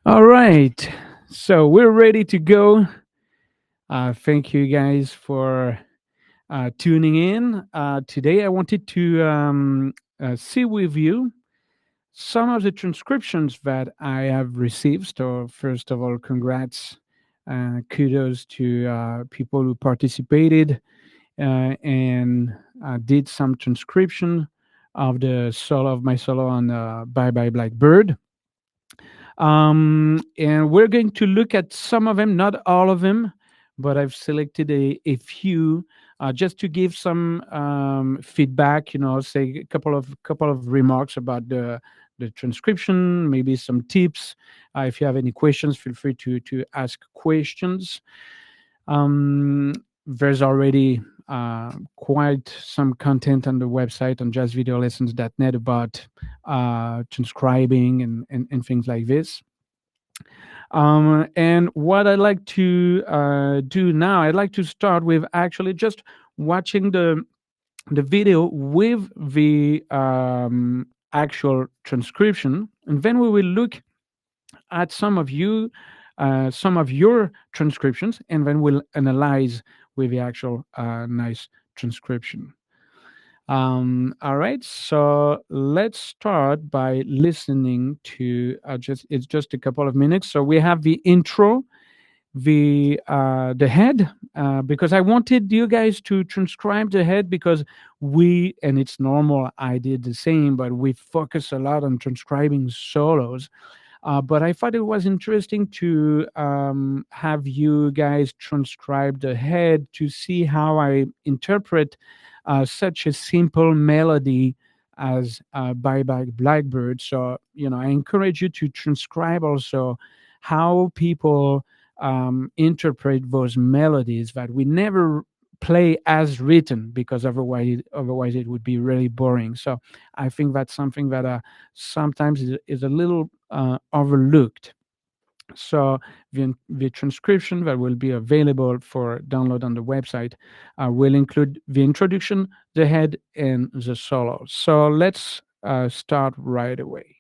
All right. So we're ready to go. Thank you guys for tuning in. Today, I wanted to see with you some of the transcriptions that I have received. So, first of all, congrats. Kudos to people who participated and did some transcription of the solo of my solo on Bye Bye Blackbird. And we're going to look at some of them, not all of them, but I've selected a few just to give some feedback. Say a couple of remarks about the transcription, maybe some tips. If you have any questions, feel free to ask questions. Um, there's already quite some content on the website on jazzvideolessons.net about transcribing and things like this. And what I'd like to do now, I'd like to start with actually just watching the video with the actual transcription, and then we will look at some of your transcriptions, and then we'll analyze with the actual nice transcription. All right, so let's start by listening to it's just a couple of minutes. So we have the intro, the head, because I wanted you guys to transcribe the head because and it's normal. I did the same, but we focus a lot on transcribing solos. But I thought it was interesting to have you guys transcribe the head to see how I interpret such a simple melody as Bye Bye Blackbird. So, I encourage you to transcribe also how people interpret those melodies that we never play as written, because otherwise it would be really boring. So I think that's something that sometimes is a little overlooked. So the transcription that will be available for download on the website will include the introduction, the head, and the solo. So let's start right away.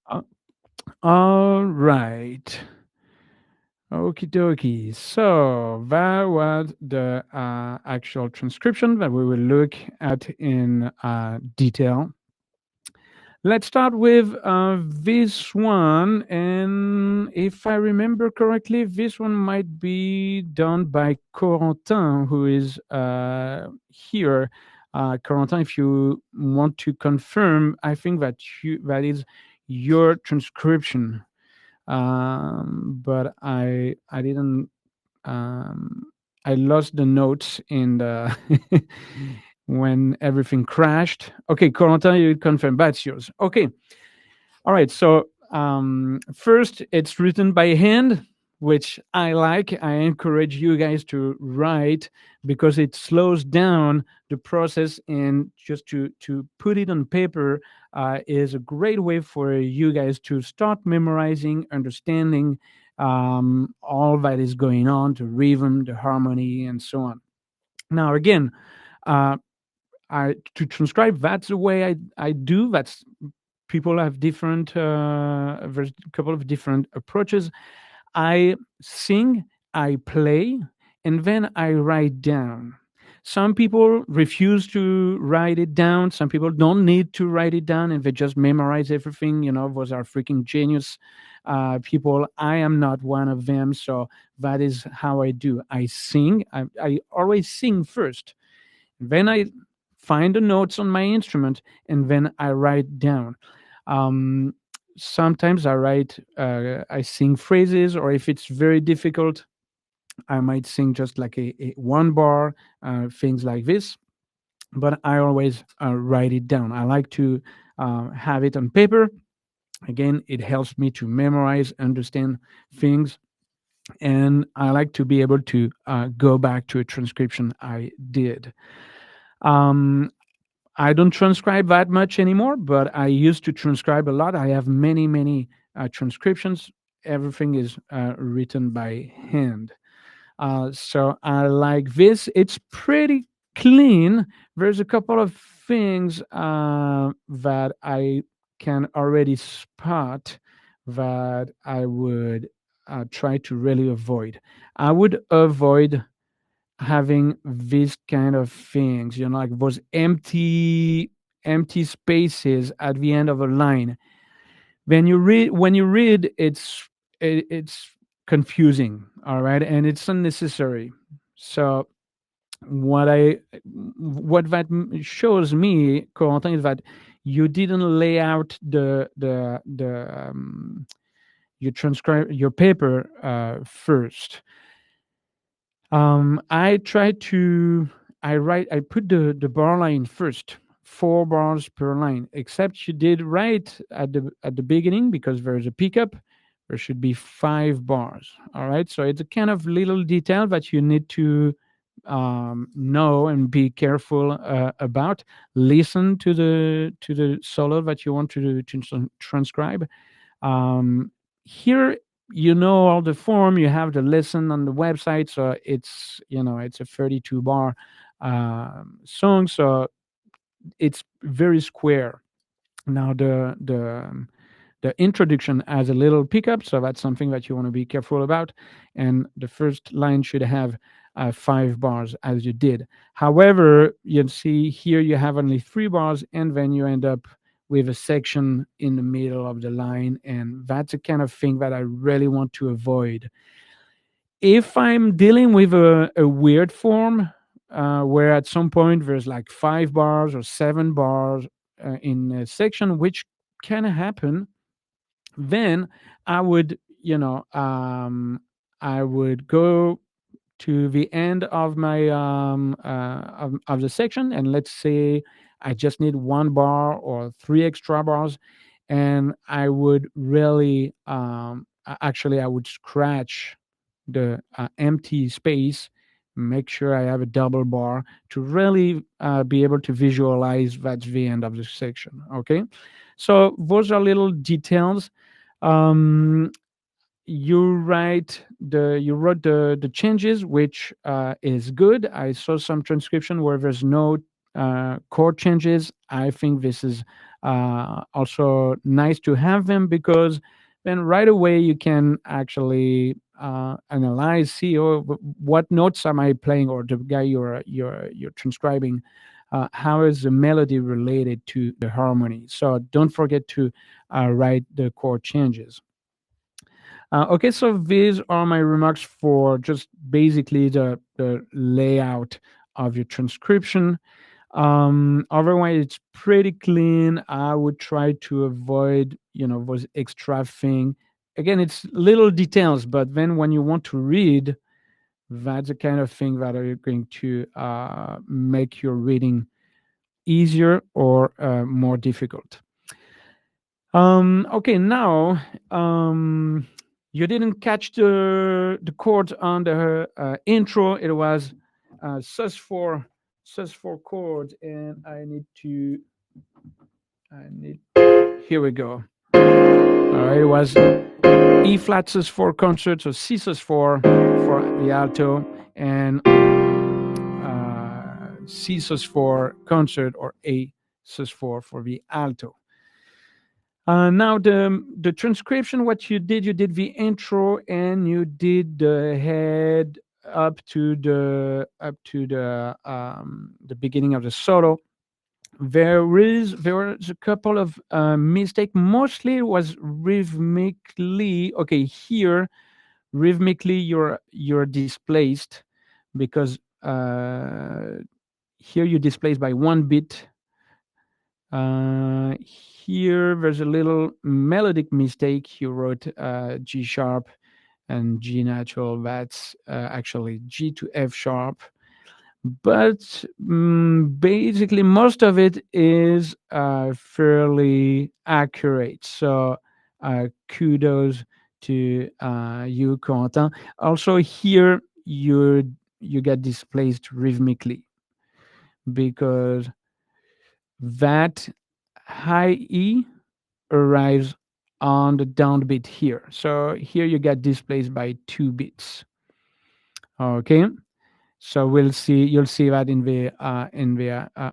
Uh, all right. Okie dokie. So that was the actual transcription that we will look at in detail. Let's start with this one. And if I remember correctly, this one might be done by Corentin, who is here. Corentin, if you want to confirm, I think that is your transcription. But I didn't I lost the notes in the when everything crashed. Okay, Corentin, you confirm that's yours. Okay, all right. So first, it's written by hand, which I like. I encourage you guys to write because it slows down the process, and just to put it on paper is a great way for you guys to start memorizing, understanding all that is going on, the rhythm, the harmony, and so on. Now, again, uh, I to transcribe, that's the way I do. That's people have different there's a couple of different approaches. I sing, I play, and then I write down. Some people refuse to write it down. Some people don't need to write it down and they just memorize everything. Those are freaking genius people. I am not one of them. So that is how I do. I sing. I always sing first. Then I find the notes on my instrument and then I write down. Um, Sometimes I sing phrases, or if it's very difficult, I might sing just like a one bar, things like this. But I always write it down. I like to have it on paper. Again, it helps me to memorize, understand things, and I like to be able to go back to a transcription I did. Um, I don't transcribe that much anymore, but I used to transcribe a lot. I have many, many transcriptions. Everything is written by hand. So I like this. It's pretty clean. There's a couple of things that I can already spot that I would try to really avoid. I would avoid having these kind of things, like those empty spaces at the end of a line. When you read, it's confusing, all right, and it's unnecessary. So what that shows me, Corentin, is that you didn't lay out you transcribe your paper first. I try to I put the bar line first, 4 bars per line. Except you did right at the beginning because there's a pickup. There should be 5 bars. All right, so it's a kind of little detail that you need to know and be careful about. Listen to the solo that you want to transcribe. Here, all the form, you have the lesson on the website, so it's a 32 bar song, so it's very square. Now the introduction has a little pickup, so that's something that you want to be careful about. And the first line should have 5 bars, as you did. However, you see here you have only 3 bars, and then you end up with a section in the middle of the line, and that's the kind of thing that I really want to avoid. If I'm dealing with a weird form, where at some point there's like 5 bars or 7 bars in a section, which can happen, then I would, I would go to the end of my of the section, and let's say I just need 1 bar or 3 extra bars, and I would really actually I would scratch the empty space, make sure I have a double bar to really be able to visualize that's the end of the section. Okay, so those are little details. um, you wrote the changes, which is good. I saw some transcription where there's no chord changes. I think this is also nice to have them, because then right away you can actually analyze, see, what notes am I playing, or the guy you're transcribing how is the melody related to the harmony. So don't forget to write the chord changes. Okay, so these are my remarks for just basically the layout of your transcription. Otherwise, it's pretty clean. I would try to avoid, those extra thing. Again, it's little details, but then when you want to read, that's the kind of thing that are going to make your reading easier or more difficult. Okay, now you didn't catch the chord on the intro. It was sus4 chord, and here we go. It was E flat sus4 concert, so C sus4 for the alto, and C sus4 concert, or A sus4 for the alto. Now the transcription, what you did the intro, and you did the head up to the beginning of the solo. There was a couple of mistake. Mostly it was rhythmically. Okay, here rhythmically you're displaced because here you're displaced by one bit. Here there's a little melodic mistake. You wrote G sharp and G natural. That's actually G to F sharp. But basically, most of it is fairly accurate. So kudos to you, Quentin. Also, here you get displaced rhythmically because that high E arrives on the downbeat here. So here you get displaced by 2 bits. Okay, so you'll see that in the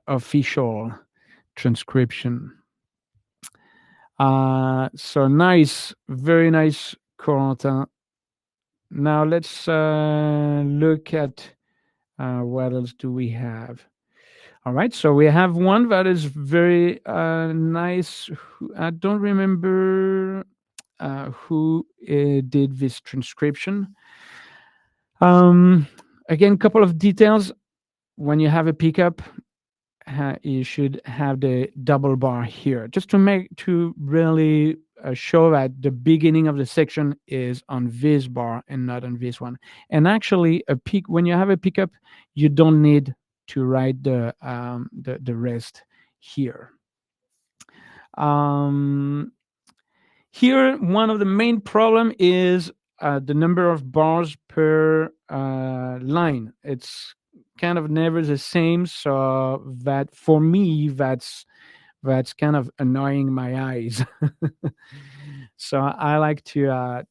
official transcription. So nice, very nice, Corentin. Now let's look at what else do we have. All right, so we have one that is very nice. I don't remember who did this transcription. Again, couple of details. When you have a pickup, you should have the double bar here, just to really show that the beginning of the section is on this bar and not on this one. And actually, when you have a pickup, you don't need to write the rest here. Here, one of the main problem is the number of bars per line. It's kind of never the same, so that for me that's kind of annoying my eyes. So I like to have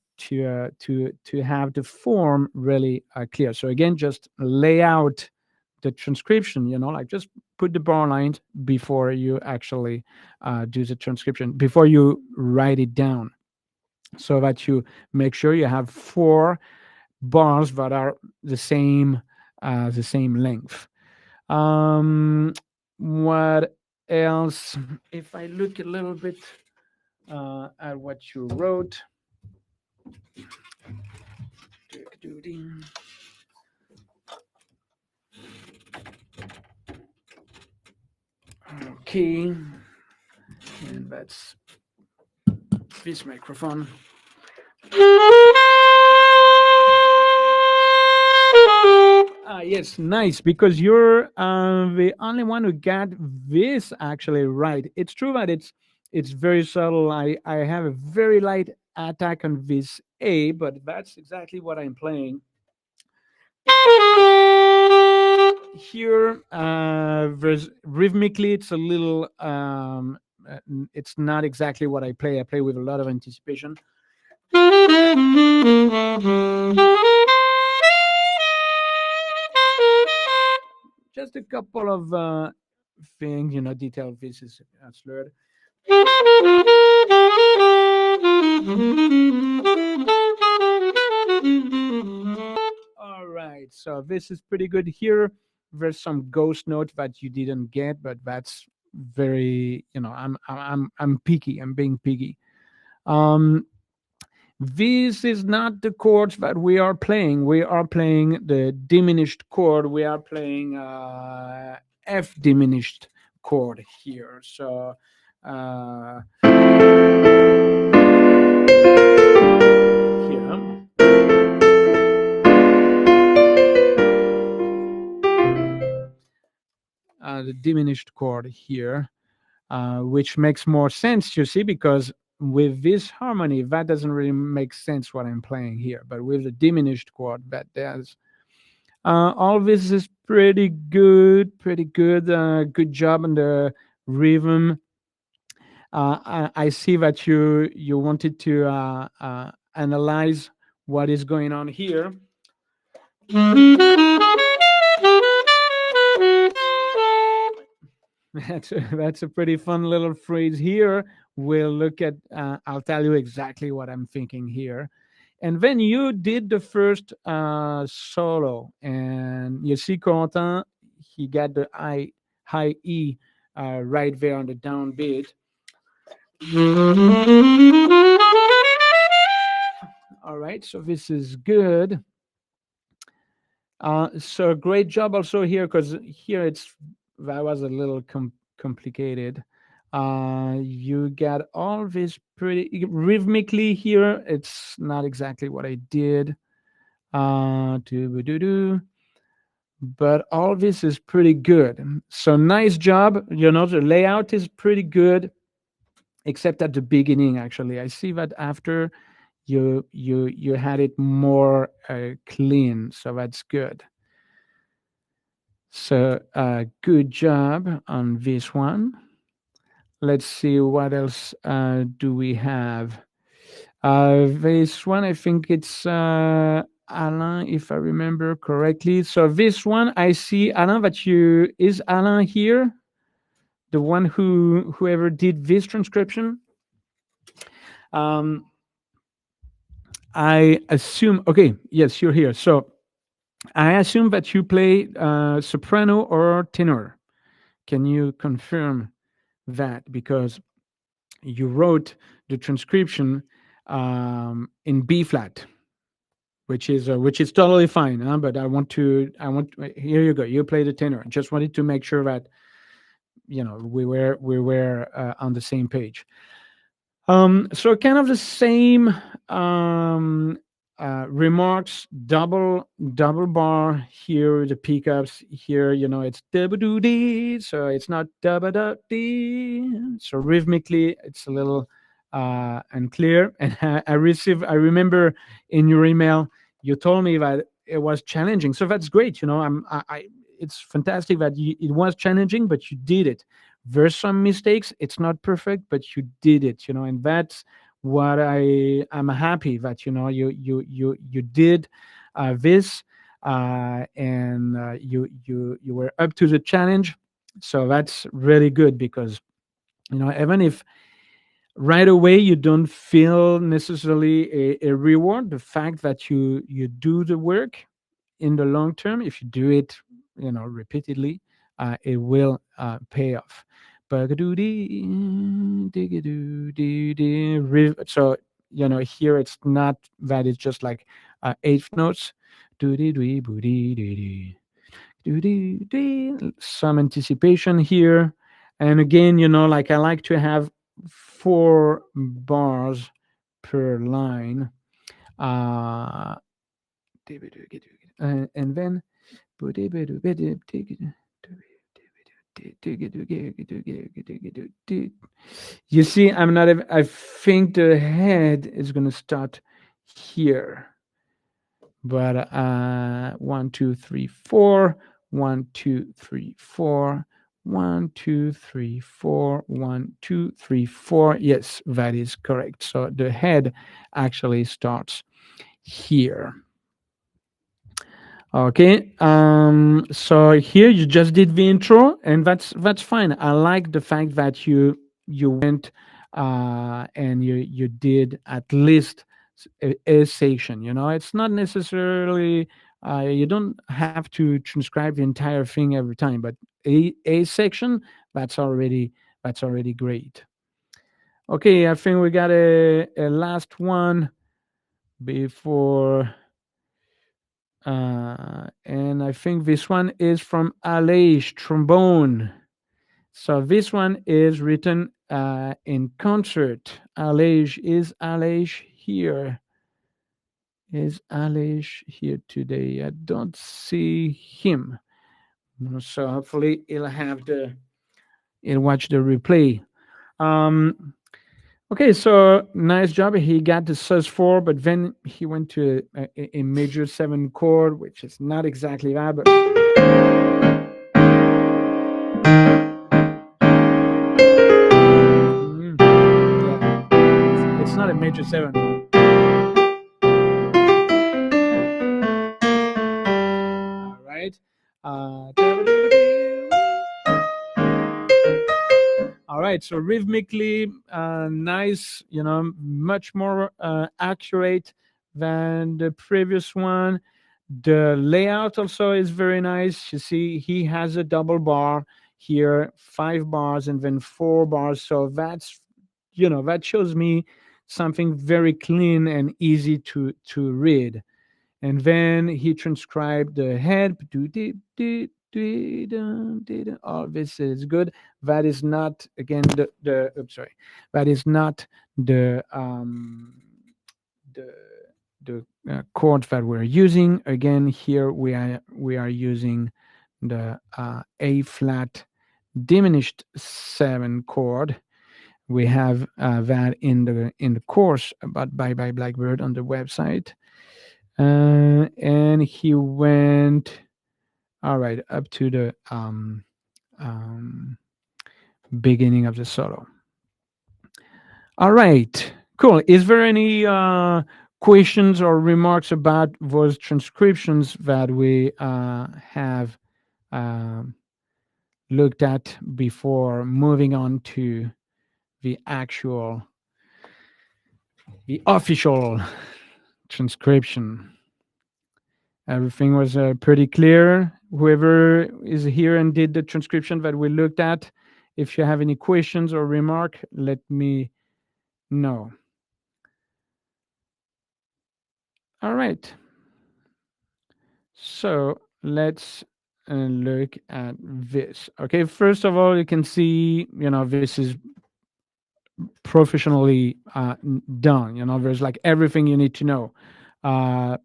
the form really clear. So again, just lay out the transcription, like just put the bar lines before you actually do the transcription, before you write it down, so that you make sure you have 4 bars that are the same length. What else? If I look a little bit at what you wrote. Okay, and that's this microphone. Yes, nice, because you're the only one who got this actually right. It's true that it's very subtle. I have a very light attack on this A, but that's exactly what I'm playing. Here, rhythmically, it's a little. It's not exactly what I play. I play with a lot of anticipation. Just a couple of things, detail. This is slurred. All right, so this is pretty good here. there's some ghost note that you didn't get, but that's very, I'm picky. I'm being picky. Um, this is not the chords that we are playing. We are playing the diminished chord. We are playing F diminished chord here. So here, the diminished chord here, which makes more sense, you see, because with this harmony, that doesn't really make sense what I'm playing here. But with the diminished chord, that does. All this is pretty good, pretty good. Good job on the rhythm. I see that you wanted to analyze what is going on here. That's a pretty fun little phrase here. We'll look at. I'll tell you exactly what I'm thinking here. And then you did the first solo, and you see Corentin, he got the high E right there on the downbeat. All right, so this is good. So great job also here, because here that was a little complicated. You got all this pretty rhythmically here. It's not exactly what I did. Do but all this is pretty good. So nice job. The layout is pretty good, except at the beginning. Actually, I see that after you had it more clean, so that's good. So good job on this one. Let's see what else do we have. This one, I think it's Alain, if I remember correctly. So this one, I see Alain. Is Alain here? The one whoever did this transcription. Um, I assume. Okay, yes, you're here. So I assume that you play soprano or tenor. Can you confirm that? Because you wrote the transcription in B flat, which is totally fine. But here you go. You play the tenor. Just wanted to make sure that we were on the same page. So kind of the same remarks, double bar here, the pickups here, it's double do dee, so it's not double da dee. So rhythmically, it's a little unclear. And I remember in your email, you told me that it was challenging. So that's great. It's fantastic that it was challenging, but you did it. There's some mistakes. It's not perfect, but you did it. And that's what I'm happy that you did this, and you were up to the challenge. So that's really good, because even if right away you don't feel necessarily a reward, the fact that you do the work in the long term, if you do it repeatedly, it will pay off. So here it's not that it's just like eighth notes. Some anticipation here, and again, like I like to have 4 bars per line, and then you see, I think the head is going to start here, but 1 2 3 4 1 2 3 4 1 2 3 4 1 2 3 4. Yes, that is correct. So the head actually starts here. Okay, so here you just did the intro, and that's fine. I like the fact that you went and you did at least a section. It's not necessarily You don't have to transcribe the entire thing every time, but a section, that's already that's already great. Okay, I think we got a last one before, and I think this one is from Alej Trombone. So this one is written in concert. Alej, is Alej here? Is Alej here today? I don't see him. So hopefully he'll watch the replay. Um, okay, so nice job. He got the sus4, but then he went to a major 7 chord, which is not exactly that, but yeah, it's not a major 7. All right. Uh, all right. So rhythmically, nice. Much more accurate than the previous one. The layout also is very nice. You see, he has a double bar here, 5 bars, and then 4 bars. So that shows me something very clean and easy to read. And then he transcribed the head. All this is good. That is not again the oops, sorry. That is not the chords that we're using. Again, here we are using the A flat diminished 7 chord. We have that in the course about Bye Bye Blackbird on the website. And he went all right up to the um, beginning of the solo. All right, cool. Is there any questions or remarks about those transcriptions that we have um looked at before moving on to the actual, the official transcription? Everything was pretty clear. Whoever is here and did the transcription that we looked at, if you have any questions or remark, let me know. All right. So let's look at this. Okay, first of all, you can see, this is professionally done. There's like everything you need to know. Uh,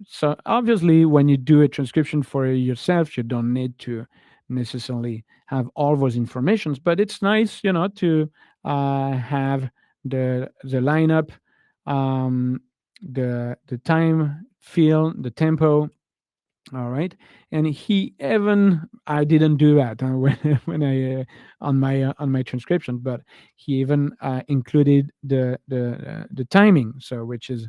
so obviously, when you do a transcription for yourself, you don't need to necessarily have all those informations, but it's nice, to have the lineup, um, the time, feel, the tempo. All right, and he even, I didn't do that when I on my transcription, but he even included the timing, so which is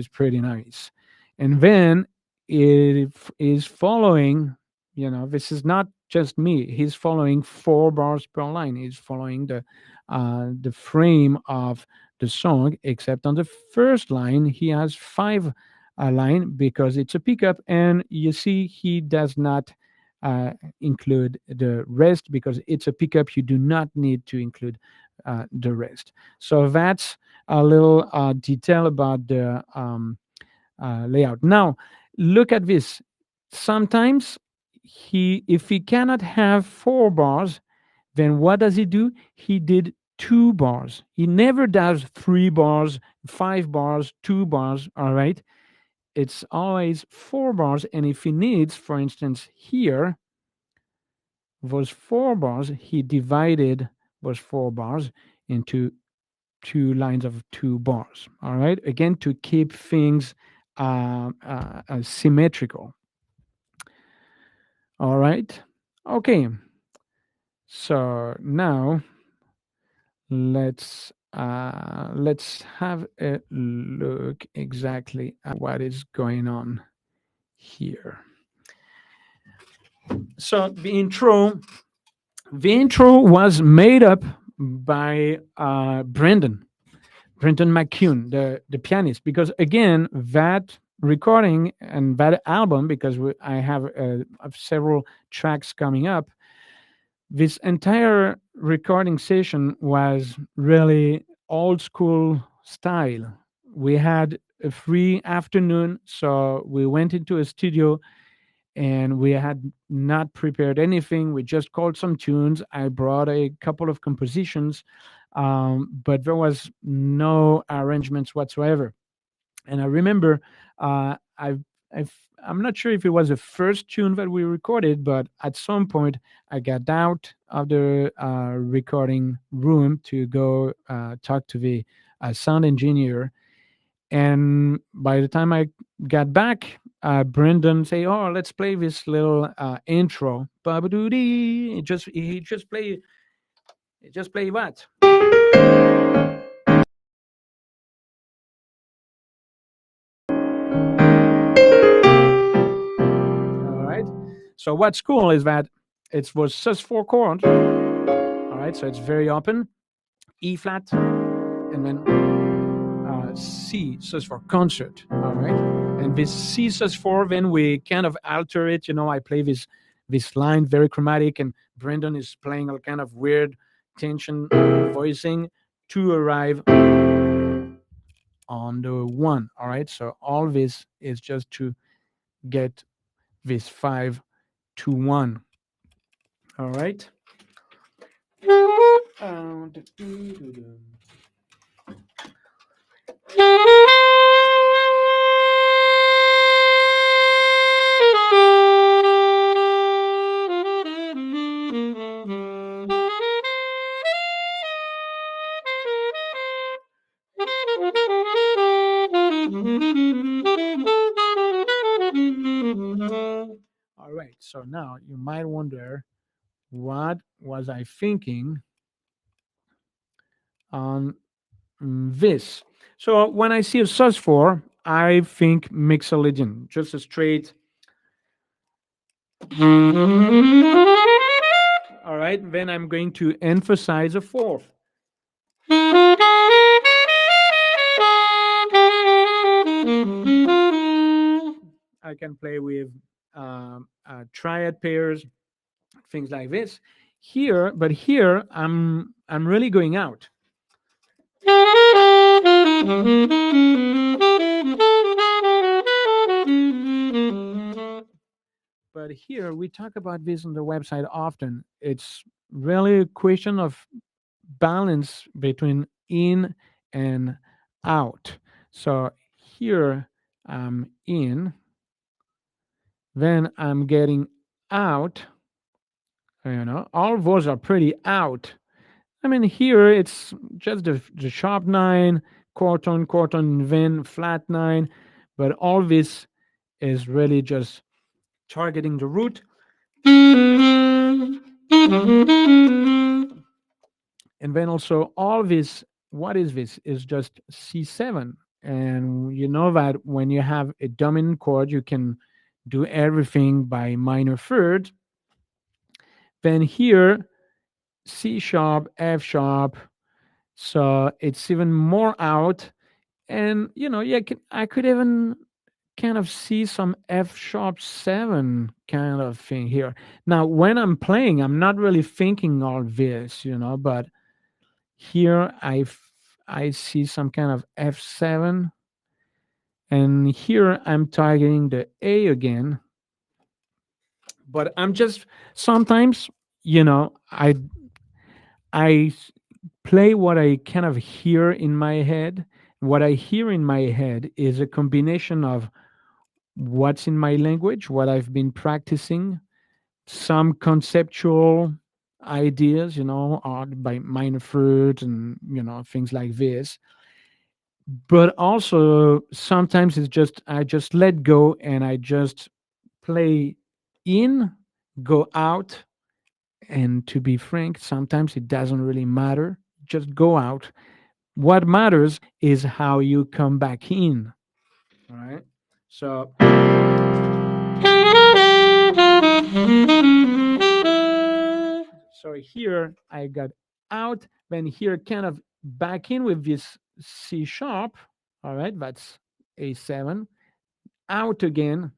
pretty nice. And then it is following. This is not just me. He's following 4 bars per line. He's following the frame of the song, except on the first line he has 5 line because it's a pickup, and you see he does not include the rest because it's a pickup. You do not need to include the rest. So that's a little detail about the layout. Now look at this. Sometimes if he cannot have 4 bars, then what does he do? He did 2 bars. He never does 3 bars, 5 bars, 2 bars. All right, it's always 4 bars. And if he needs, for instance, here, those 4 bars, he divided those 4 bars into 2 lines of 2 bars. All right, again, to keep things symmetrical. All right, okay. So now let's have a look exactly at what is going on here. So the intro was made up by Brendan McCune, the pianist, because again, that recording and that album, because I have several tracks coming up, this entire recording session was really old school style. We had a free afternoon, so we went into a studio and we had not prepared anything. We just called some tunes. I brought a couple of compositions, but there was no arrangements whatsoever. And I remember, I've, I'm not sure if it was the first tune that we recorded, but at some point I got out of the recording room to go talk to the sound engineer. And by the time I got back, Brendan say, "Oh, let's play this little intro." Ba-ba-doo-dee. He just play what? All right. So what's cool is that it was just four chords. All right. So it's very open. E flat, and then C sus for concert. All right. And this C sus4, then we kind of alter it. I play this line very chromatic, and Brendan is playing all kind of weird tension voicing to arrive on the one. All right. So all this is just to get this 5 to 1. All right. All right. So now you might wonder, what was I thinking on this? So when I see a sus4, I think mixolydian, just a straight. All right. Then I'm going to emphasize a fourth. I can play with triad pairs, things like this. Here, but here I'm really going out. But here we talk about this on the website often. It's really a question of balance between in and out. So here I'm in, then I'm getting out. All those are pretty out. I mean, here it's just the sharp 9, quarton, then flat 9, but all this is really just targeting the root. And then also all this, what is this? Is just C7. And you know that when you have a dominant chord, you can do everything by minor third. Then here, C sharp, F sharp. So it's even more out. And, yeah, I could even kind of see some F sharp 7 kind of thing here. Now, when I'm playing, I'm not really thinking all this, but here I see some kind of F7, and here I'm targeting the A again. But I'm just sometimes, I play what I kind of hear in my head. What I hear in my head is a combination of what's in my language, what I've been practicing, some conceptual ideas, by minor thirds and things like this. But also sometimes it's just I just let go and I just play in, go out, and to be frank, sometimes it doesn't really matter. Just go out. What matters is how you come back in. All right. So here I got out, then here kind of back in with this C sharp. All right, that's A7. out again,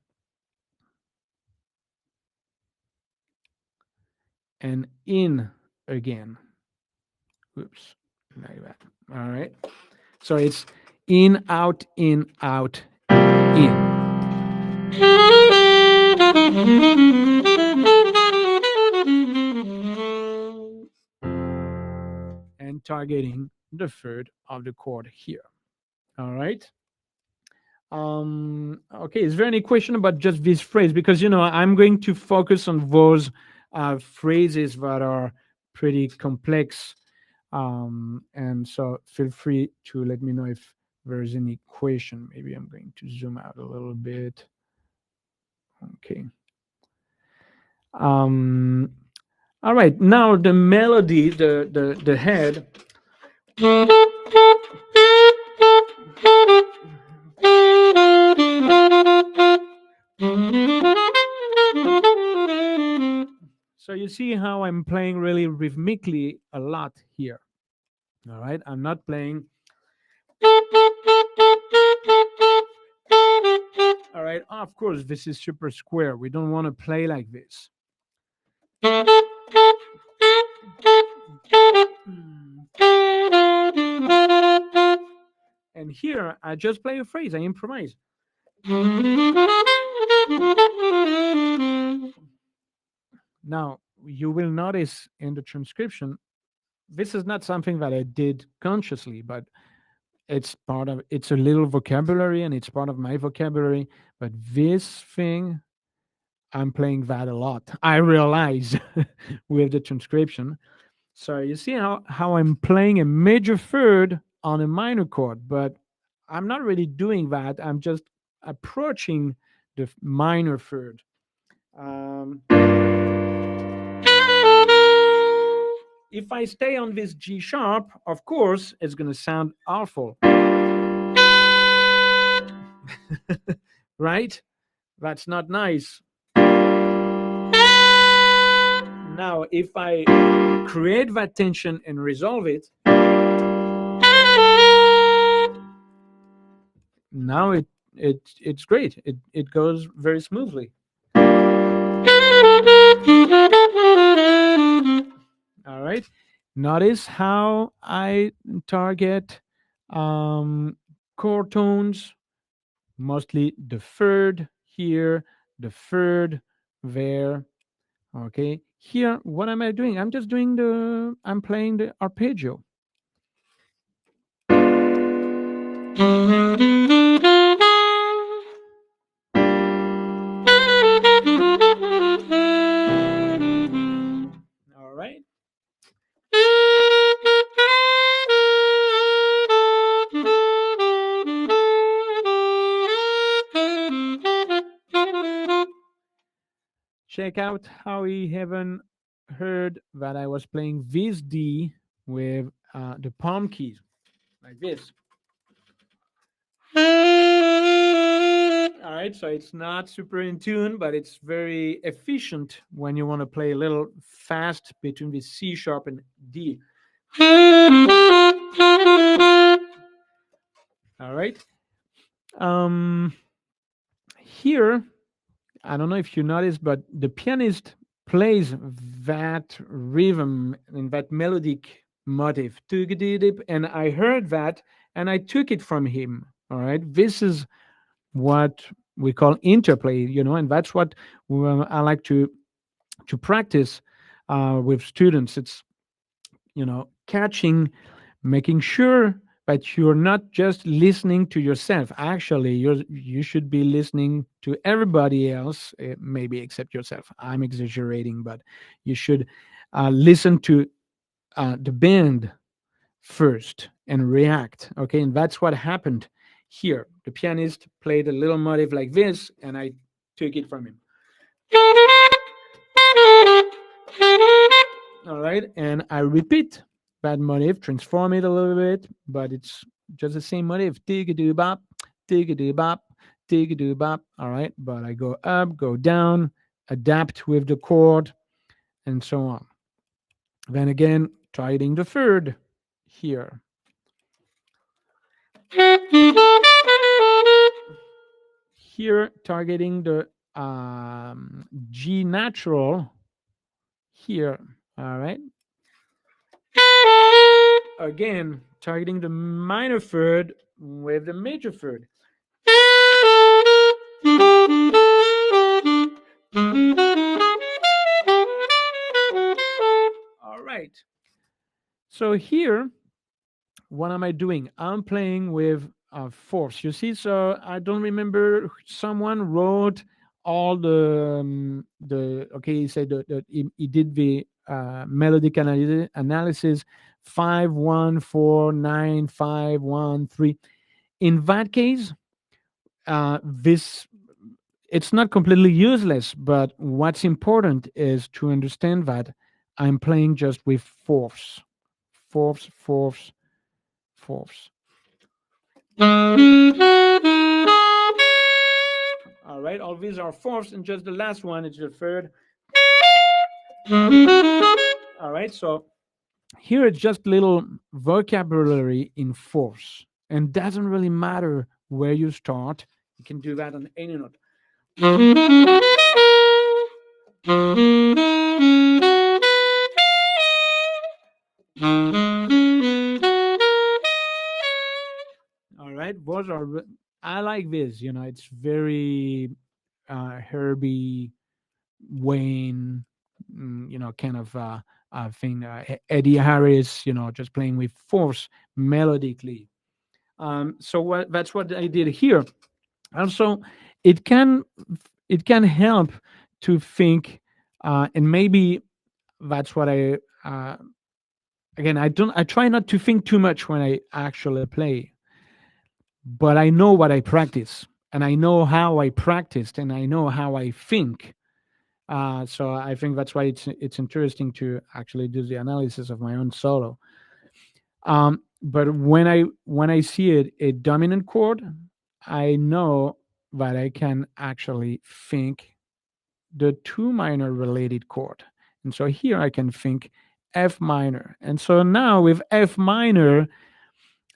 and in again. Oops, like that. All right. So it's in, out, in, out, in. And targeting the third of the chord here. All right. Okay, is there any question about just this phrase? Because I'm going to focus on those phrases that are pretty complex. And so feel free to let me know if there's any question. Maybe I'm going to zoom out a little bit. Okay. Um, all right. Now the melody, the head. So you see how I'm playing really rhythmically a lot here. All right. I'm not playing. All right. Of course, this is super square. We don't want to play like this. And here, I just play a phrase. I improvise. Now, you will notice in the transcription, this is not something that I did consciously, but it's a little vocabulary and it's part of my vocabulary. But this thing, I'm playing that a lot. I realize with the transcription. So you see how I'm playing a major third on a minor chord, but I'm not really doing that. I'm just approaching the minor third. If I stay on this G sharp, of course, it's going to sound awful. Right? That's not nice. Now, if I create that tension and resolve it, now it's great. It goes very smoothly. All right. Notice how I target chord tones, mostly the third here, the third there. Okay. Here, what am I doing? I'm playing the arpeggio. All right. Check out how we haven't heard that I was playing this D with the palm keys, like this. All right, so it's not super in tune, but it's very efficient when you want to play a little fast between the C sharp and D. All right. Here, I don't know if you noticed, but the pianist plays that rhythm and that melodic motif. And I heard that and I took it from him. All right. This is what we call interplay, and that's what I like to practice with students. It's catching, making sure that you're not just listening to yourself. Actually, you should be listening to everybody else, maybe except yourself. I'm exaggerating, but you should listen to the band first and react. Okay, and that's what happened here. The pianist played a little motif like this, and I took it from him. All right, and I repeat that motif, transform it a little bit, but it's just the same motif. Dig-a-doo bop, dig-a-doo bop, dig-a-doo bop. All right, but I go up, go down, adapt with the chord, and so on. Then again, targeting the third here. here targeting the G natural here. All right. Again, targeting the minor third with the major third. All right. So here, what am I doing? I'm playing with fourths. You see, so I don't remember. Someone wrote all the okay. He said he did the melodic analysis 5-1-4-9-5-1-3. In that case, this it's not completely useless, but what's important is to understand that I'm playing just with fourths, fourths, fourths, fourths. All right, all these are fourths, and just the last one is the third. All right, so here it's just little vocabulary in fourths, and doesn't really matter where you start. You can do that on any note. All right, those are. I like this. You know, it's very Herbie Wayne, you know, kind of thing. Eddie Harris, you know, just playing with force melodically. So that's what I did here. Also, it can it can help to think, and maybe that's what I again. I try not to think too much when I actually play, but I know what I practice, and I know how I practiced, and I know how I think. So I think that's why it's interesting to actually do the analysis of my own solo. But when I see it a dominant chord, I know that I can actually think the two minor related chord, and so here I can think F minor, and so now with F minor,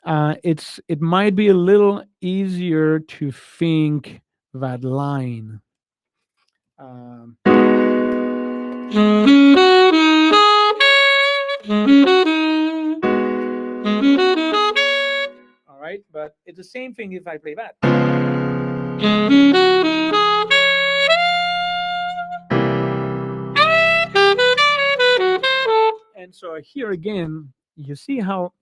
it might be a little easier to think that line. All right, but it's the same thing if I play that. And so here again, you see how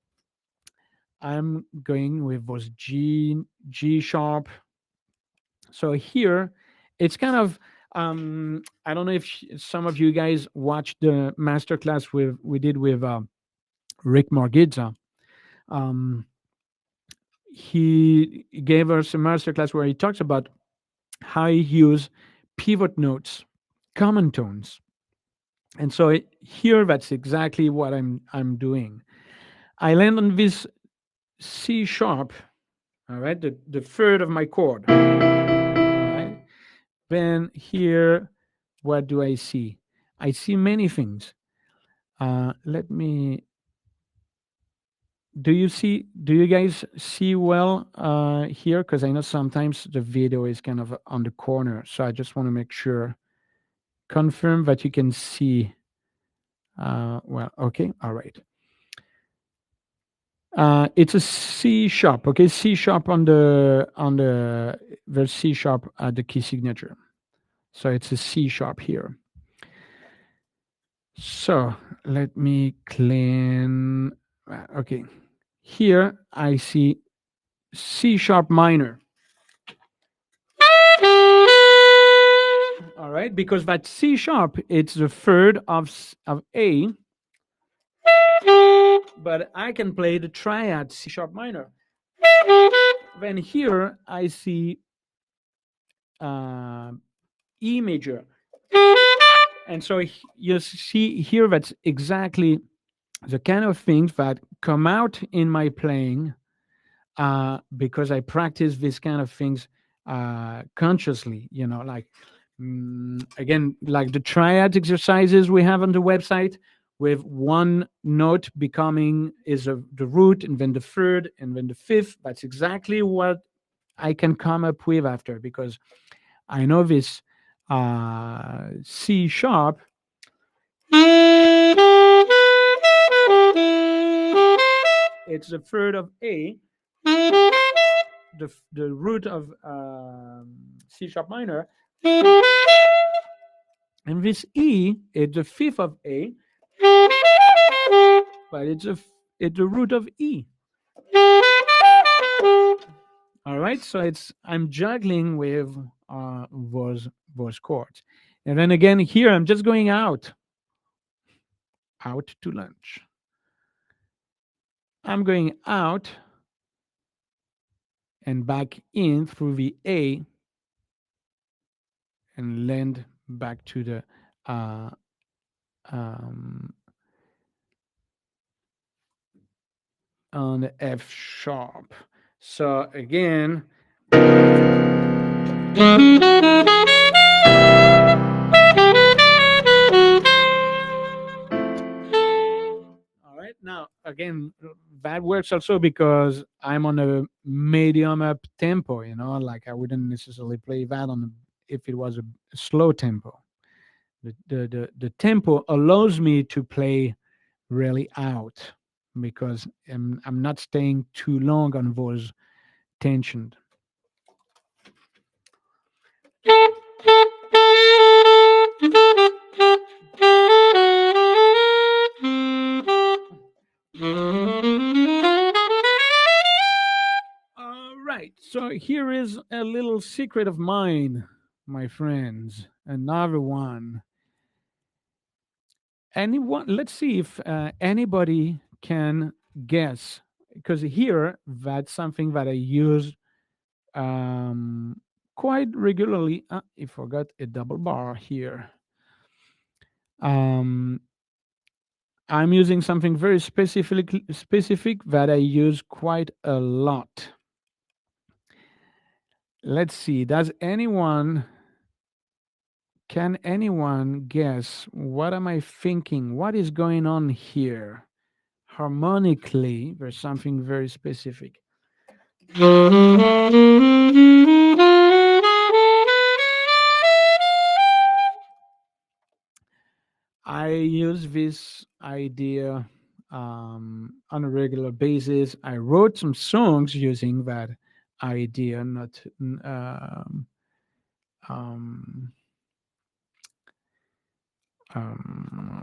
I'm going with those G sharp. So here, it's kind of I don't know if some of you guys watched the masterclass we did with Rick Margitza. He gave us a masterclass where he talks about how he used pivot notes, common tones, and so here that's exactly what I'm doing. I land on this C sharp, all right, the third of my chord. All right. Then here, what do I see? I see many things. Let me. Do you guys see well here? Because I know sometimes the video is kind of on the corner, so I just want to make sure, confirm that you can see. Well, okay, all right. It's a C sharp, okay, C sharp on the C sharp at the key signature. So it's a C sharp here. So let me clean. Okay, here I see C sharp minor. All right, because that C sharp, it's the third of A, but I can play the triad C sharp minor. Then here I see E major. And so you see here that's exactly the kind of things that come out in my playing because I practice these kind of things consciously, you know, like again, like the triad exercises we have on the website, with one note becoming is the root, and then the third, and then the fifth. That's exactly what I can come up with after, because I know this C sharp. It's the third of A, the root of C sharp minor, and this E is the fifth of A, but it's the root of E. All right, so I'm juggling with those chords, and then again here I'm just going out to lunch. I'm going out and back in through the A and land back to the um, on the F sharp. So again. All right. Now, again, that works also because I'm on a medium up tempo, like I wouldn't necessarily play that if it was a slow tempo. The tempo allows me to play really out because I'm not staying too long on those tensions. All right. So here is a little secret of mine, my friends. Another one. Anyone? Let's see if anybody can guess. Because here, that's something that I use quite regularly. I forgot a double bar here. Um, I'm using something very specific that I use quite a lot. Let's see. Can anyone guess what am I thinking? What is going on here? Harmonically, there's something very specific. I use this idea on a regular basis. I wrote some songs using that idea. Not um,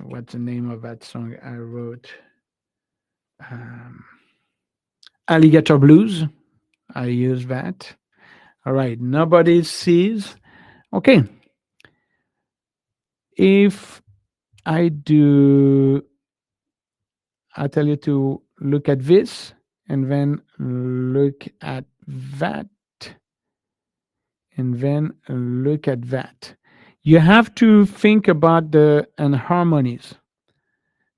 what's the name of that song I wrote? Um, Alligator Blues. I use that. All right. Nobody sees. Okay. If I do, I tell you to look at this and then look at that and then look at that. You have to think about the enharmonies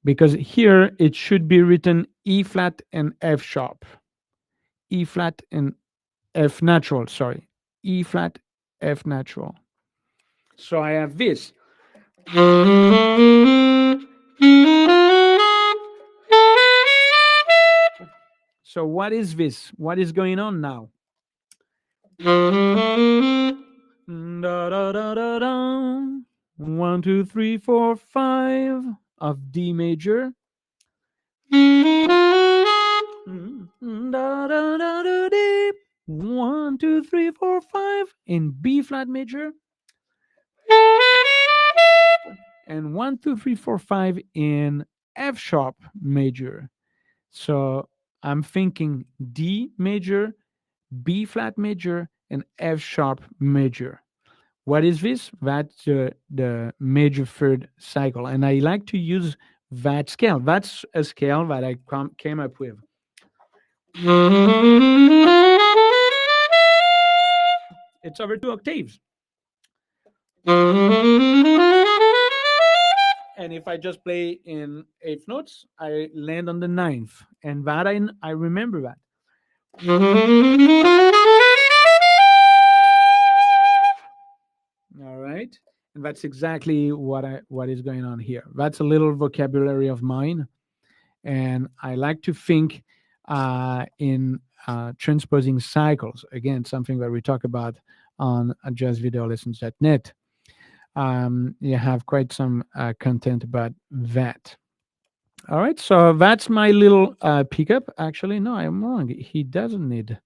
because here it should be written E flat and F sharp. E flat and F natural, sorry. E flat, F natural. So I have this. So what is this? What is going on now? Da, da, da, da, da. 1, 2, 3, 4, 5 of D major. Da, da, da, da, da. 1, 2, 3, 4, 5 in B flat major. And 1, 2, 3, 4, 5 in F sharp major. So I'm thinking D major, B flat major, and F sharp major. What is this? That's the major third cycle. And I like to use that scale. That's a scale that I came up with. It's over 2 octaves. And if I just play in eighth notes, I land on the ninth. And that I remember that. All right. And that's exactly what is going on here. That's a little vocabulary of mine. And I like to think in transposing cycles. Again, something that we talk about on jazzvideolessons.net. You have quite some content about that. All right, so that's my little pickup. Actually, no, I'm wrong. He doesn't need.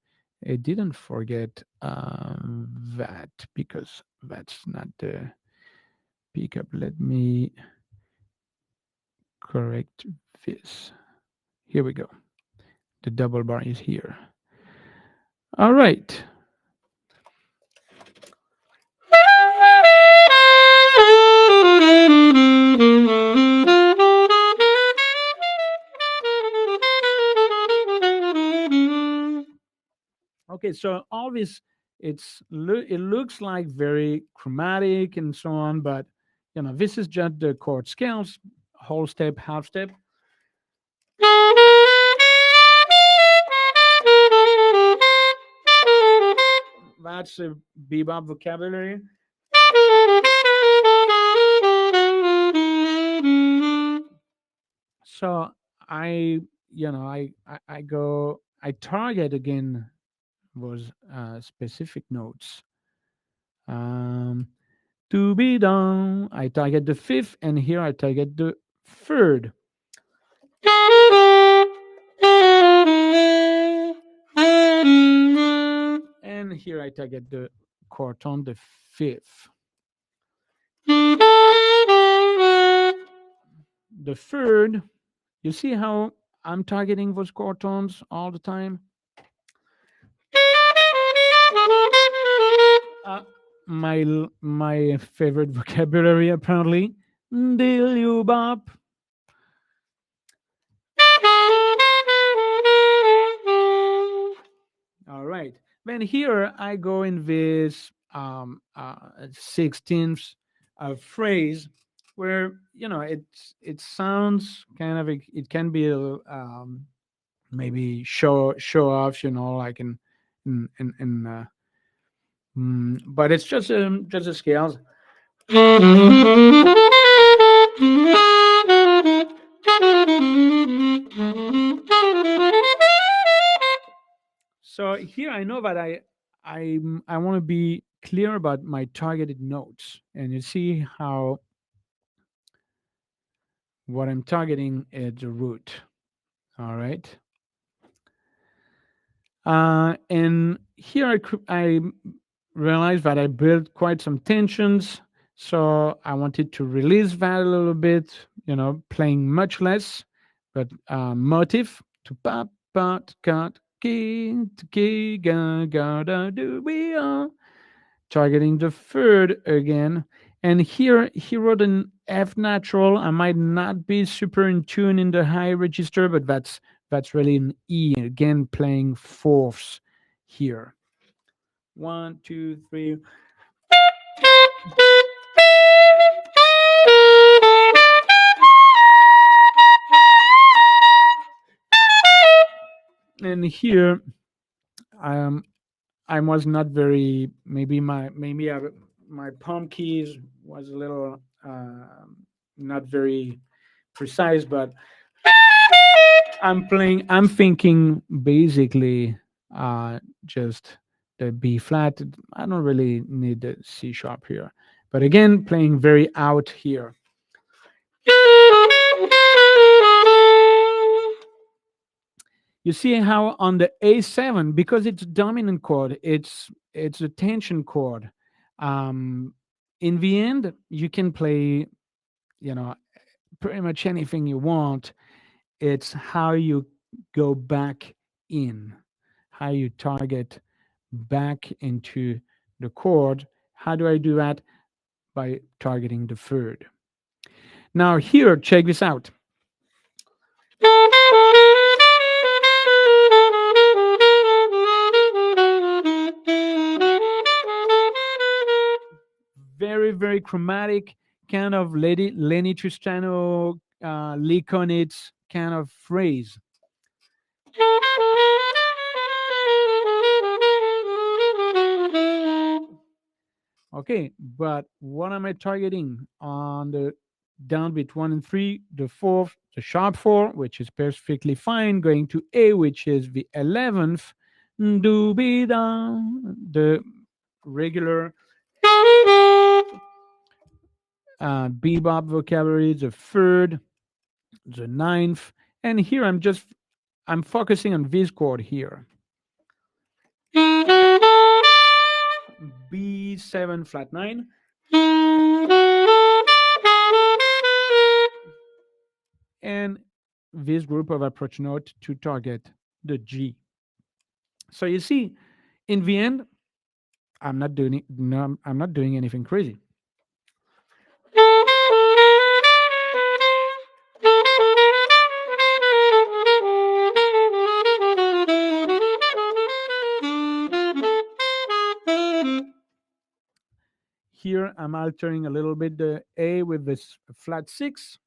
It didn't forget that because that's not the pickup. Let me correct this. Here we go. The double bar is here. All right. Okay, so all this it looks like very chromatic and so on, but this is just the chord scales, whole step, half step. That's a bebop vocabulary. So I go, I target again those specific notes. Um, to be done, I target the fifth, and here I target the third. And here I target the chord on the fifth. The third, you see how I'm targeting those chord tones all the time? Uh, my favorite vocabulary apparently. Dil you bop. All right. Then here I go in this 16th phrase where it sounds kind of, it can be maybe show off, like but it's just a scales. So here I know that I want to be clear about my targeted notes, and you see how what I'm targeting is the root. All right. And here I realized that I built quite some tensions, so I wanted to release that a little bit. Playing much less, but motive to pop, pot, cut, key, to key, ga, ga, da, do, we are targeting the third again. And here he wrote an F natural. I might not be super in tune in the high register, but that's really an E again, playing fourths here. 1, 2, 3. And here, I was not very, my palm keys was a little not very precise, but I'm thinking basically just the B flat. I don't really need the C sharp here, but again, playing very out here. You see how on the A7, because it's a dominant chord, it's a tension chord. In the end, you can play, you know, pretty much anything you want. It's how you go back in, how you target back into the chord. How do I do that? By targeting the third. Now, here, check this out. Very, very chromatic, kind of Lenny Tristano, Lee Konitz kind of phrase. Okay, but what am I targeting on the down bit 1 and 3, the fourth, the sharp 4, which is perfectly fine, going to A, which is the 11th, do be down, the regular bebop vocabulary, the third, the ninth, and here I'm focusing on this chord here. B7 flat 9. And this group of approach note to target the G. So you see, in the end, I'm not doing anything crazy. Here I'm altering a little bit the A with this flat 6.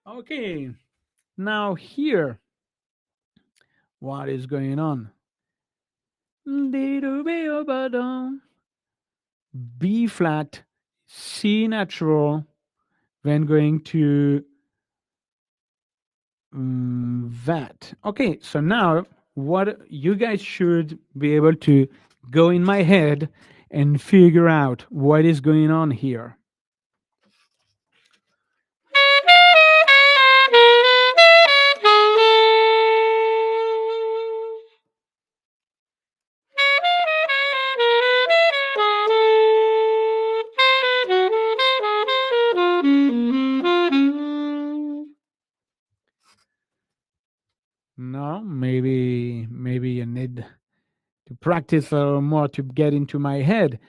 Okay, now here, what is going on? B flat, C natural, then going to that. Okay, so now what you guys should be able to go in my head and figure out what is going on here. No, maybe you need to practice a little more to get into my head.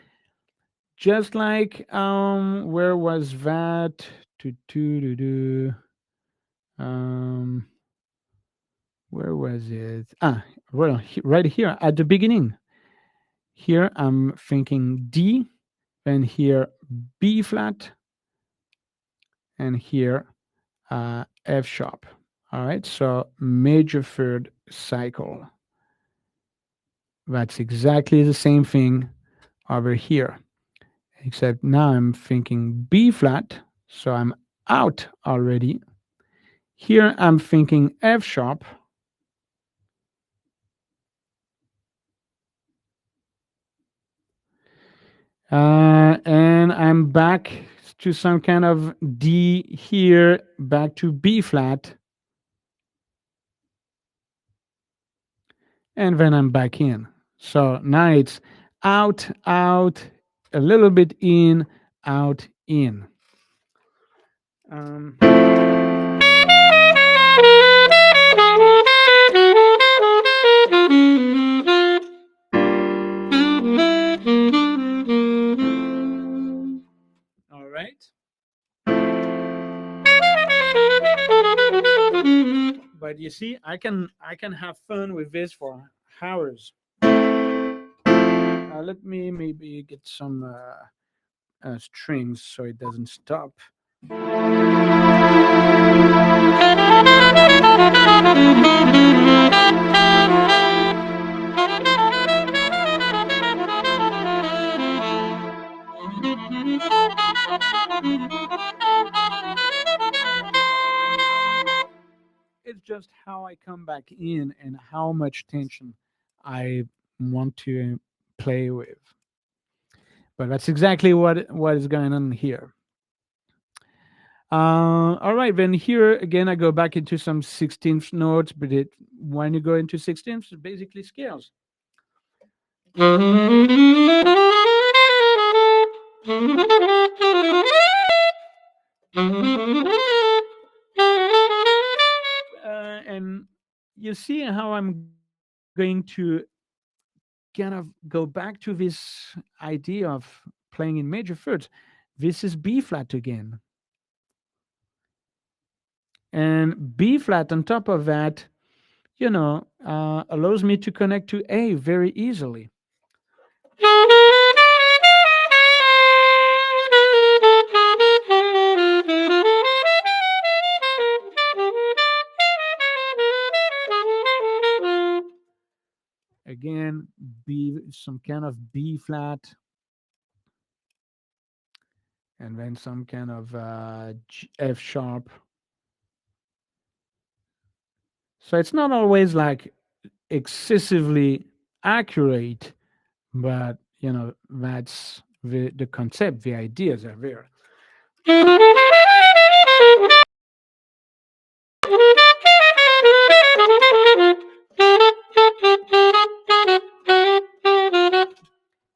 Just like where was that? Um where was it? Well, right here at the beginning. Here I'm thinking D, then here B flat, and here F sharp. All right, so major third cycle. That's exactly the same thing over here, except now I'm thinking B flat, so I'm out already. Here I'm thinking F sharp. And I'm back to some kind of D here, back to B flat. And then I'm back in. So now it's out, out, a little bit in, out, in. All right. But you see, I can have fun with this for hours. Let me maybe get some strings so it doesn't stop. It's just how I come back in and how much tension I want to play with. But that's exactly what is going on here. All right, then here again I go back into some 16th notes, but when you go into 16th, it's basically scales. And you see how I'm going to kind of go back to this idea of playing in major thirds. This is B flat again. And B flat on top of that, allows me to connect to A very easily. some kind of B flat, and then some kind of F sharp. So it's not always like excessively accurate, but that's the concept, the ideas are there.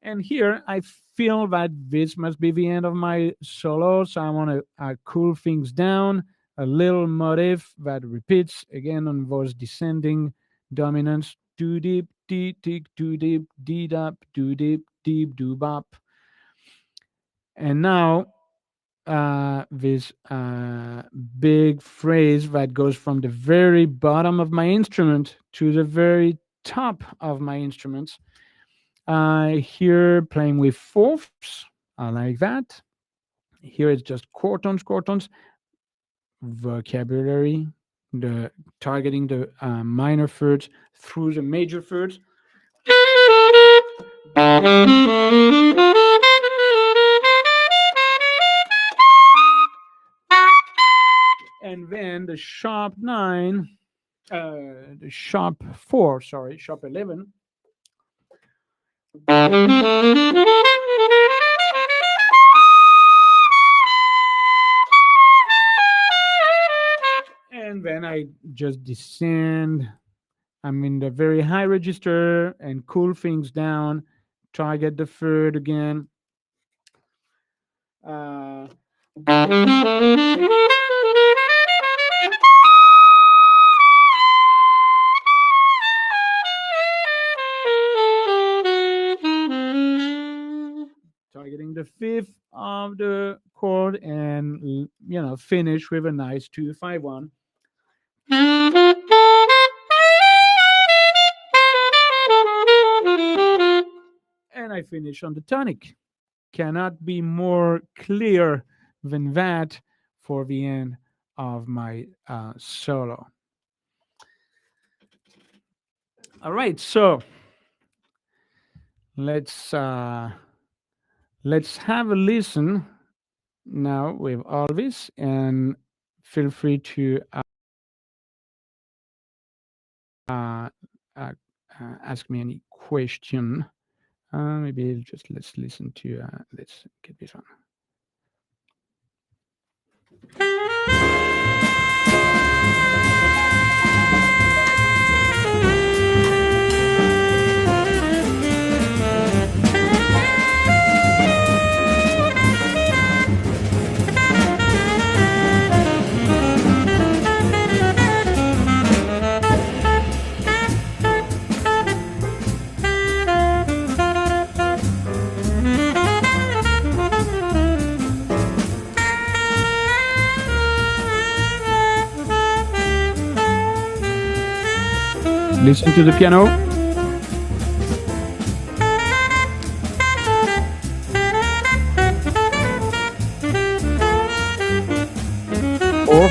And here I feel that this must be the end of my solo, so I want to cool things down. A little motif that repeats again on those descending dominants: do deep, dee tick, do deep, dee dap, do deep, deep, do bop. And now this big phrase that goes from the very bottom of my instrument to the very top of my instruments. Here playing with fourths, I like that. Here it's just quartons, quartons. Vocabulary, the targeting the minor thirds through the major thirds. And then the sharp 9, the sharp 4, sorry, sharp 11. And then I just descend. I'm in the very high register and cool things down. Target the third again. Targeting the fifth of the chord and finish with a nice 2-5-1. And I finish on the tonic. Cannot be more clear than that for the end of my solo. All right, so let's have a listen now with Elvis, and feel free to ask me any question. Maybe just let's listen to let's get this one. Listen to the piano. Or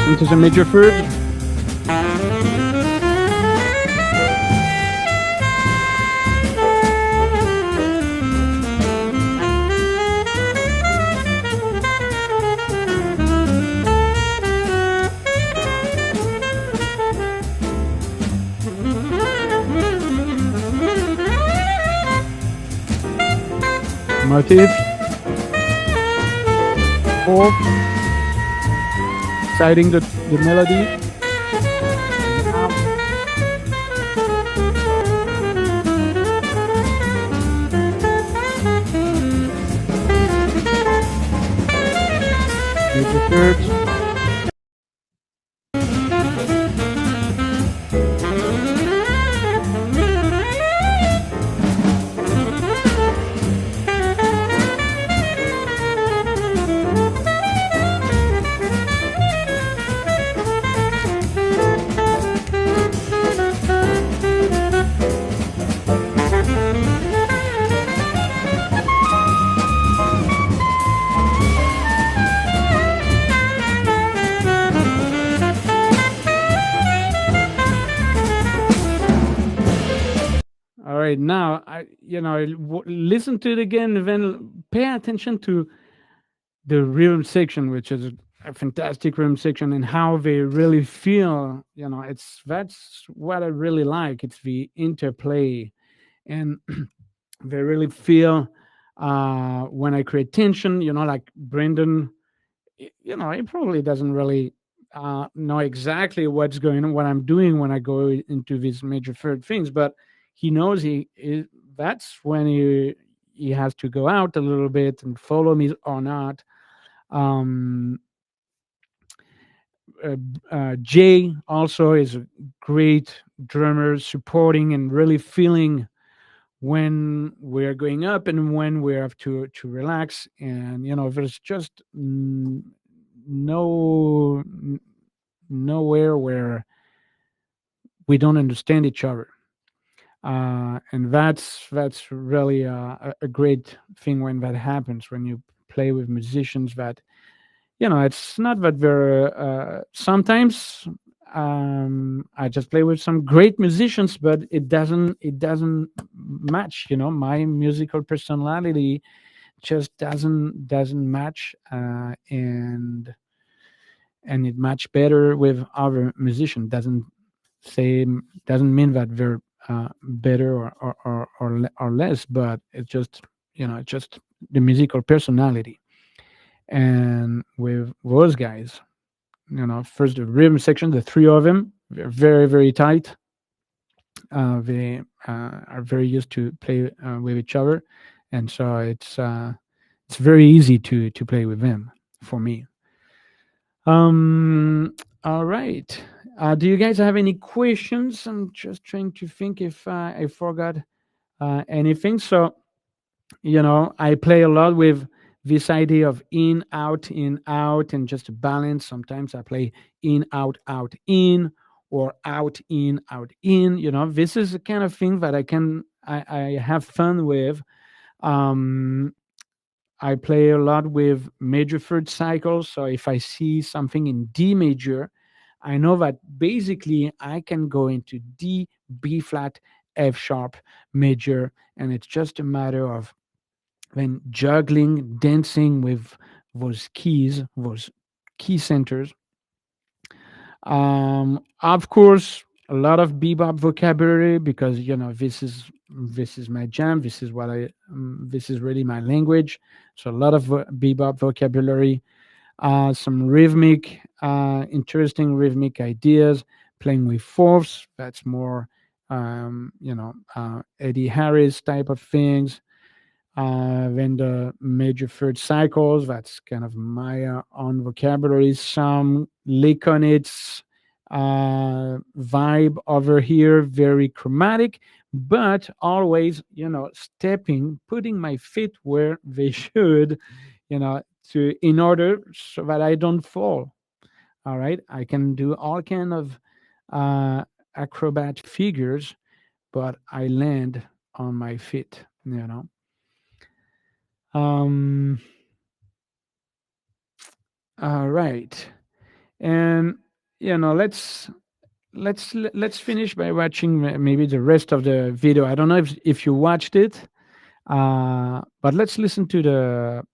listen to the major third. Motif, fourth, citing the melody, major third. right now, listen to it again, and then pay attention to the rhythm section, which is a fantastic rhythm section, and how they really feel. It's that's what I really like. It's the interplay, and they really feel when I create tension. Like Brendan, he probably doesn't really know exactly what's going on, what I'm doing when I go into these major third things, but he knows that's when he has to go out a little bit and follow me or not. Um, Jay also is a great drummer, supporting and really feeling when we're going up and when we have to relax. And there's just no nowhere where we don't understand each other. And that's really a great thing when that happens, when you play with musicians that it's not that they're sometimes I just play with some great musicians, but it doesn't match. My musical personality just doesn't match, and it match better with other musicians. Say doesn't mean that they're better or less, but it's just the musical personality. And with those guys, first the rhythm section, the three of them, they're very very tight. They are very used to play with each other, and so it's very easy to play with them for me. All right. Do you guys have any questions? I'm just trying to think if I forgot anything. So, I play a lot with this idea of in, out, and just a balance. Sometimes I play out, in, or out, in. This is the kind of thing that I have fun with. Um, I play a lot with major third cycles. So if I see something in D major, I know that basically I can go into D, B flat, F sharp major, and it's just a matter of then juggling, dancing with those key centers. Of course, a lot of bebop vocabulary, because this is my jam. This is really my language. So a lot of bebop vocabulary, some interesting rhythmic ideas, playing with fourths. That's more, Eddie Harris type of things. Then the major third cycles, that's kind of my own vocabulary. Some Lakonitz vibe over here, very chromatic, but always, stepping, putting my feet where they should, in order so that I don't fall. All right, I can do all kind of acrobat figures, but I land on my feet. Um, all right, and let's finish by watching maybe the rest of the video. I don't know if you watched it, but let's listen to the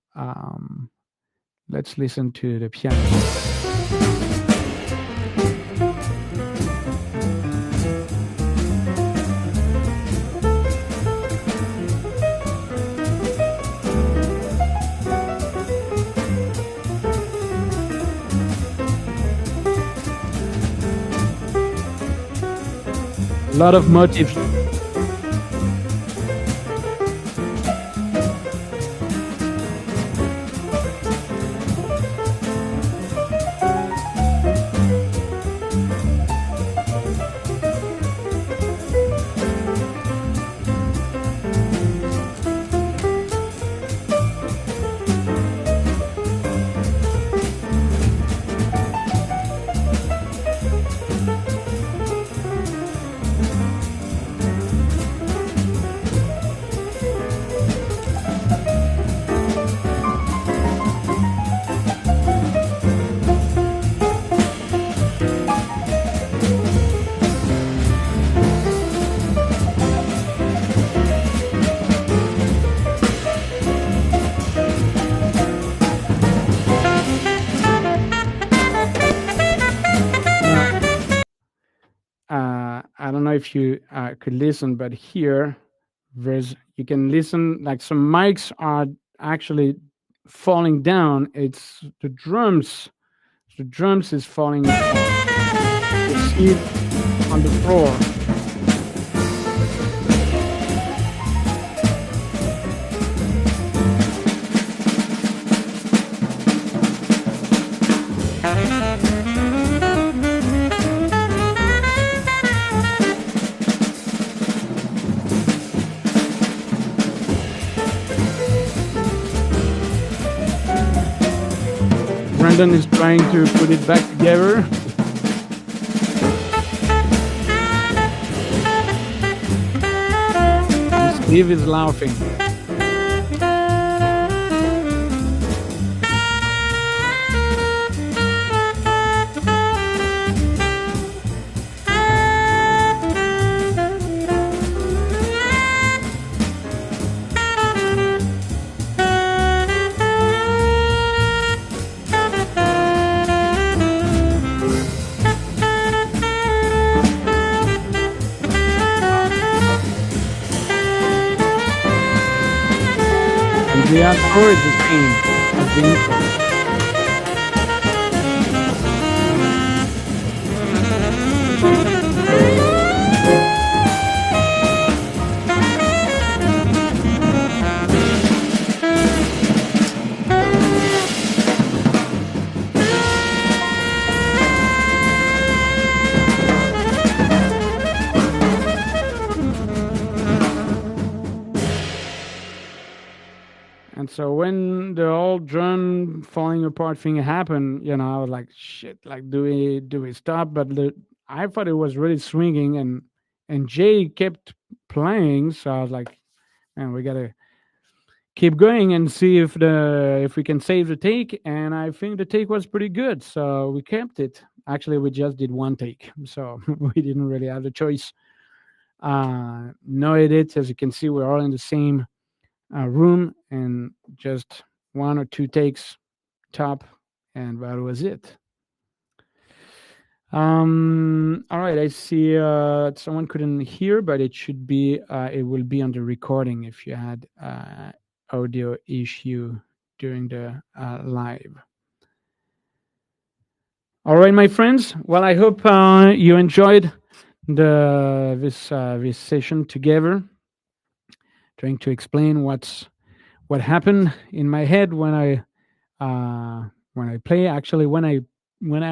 piano. A lot of motifs. I don't know if you could listen, but here there's you can listen like some mics are actually falling down. It's the drums. The drums is falling off. You see it on the floor. Brandon is trying to put it back together. Steve is laughing. And the outro is the same as the intro. And so when the whole drum falling apart thing happened, I was like, shit, like do we stop? But I thought it was really swinging, and Jay kept playing, so I was like, man, we gotta keep going and see if we can save the take. And I think the take was pretty good, so we kept it. Actually, we just did one take, so we didn't really have the choice. No edits, as you can see, we're all in the same room, and just one or two takes top, and that was it. All right, I see someone couldn't hear, but it will be on the recording if you had audio issue during the live. All right, my friends. Well, I hope you enjoyed this session together, trying to explain what happened in my head when I play. Actually, when I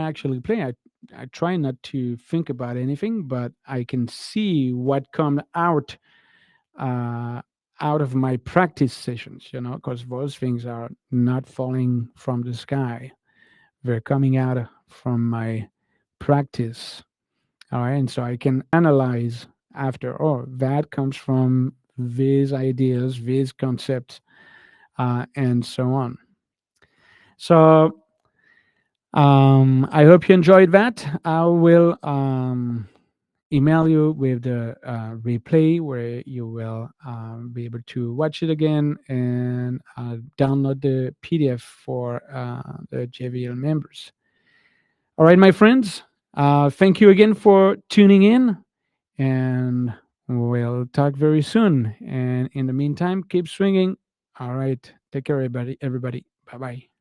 actually play, I try not to think about anything, but I can see what comes uh, out of my practice sessions. Because those things are not falling from the sky; they're coming out from my practice. All right, and so I can analyze after. Oh, that comes from these ideas, these concepts, and so on. So I hope you enjoyed that. I will email you with the replay where you will be able to watch it again and download the PDF for the JVL members. All right, my friends. Thank you again for tuning in, and we'll talk very soon. And in the meantime, keep swinging. All right. Take care, everybody. Bye bye.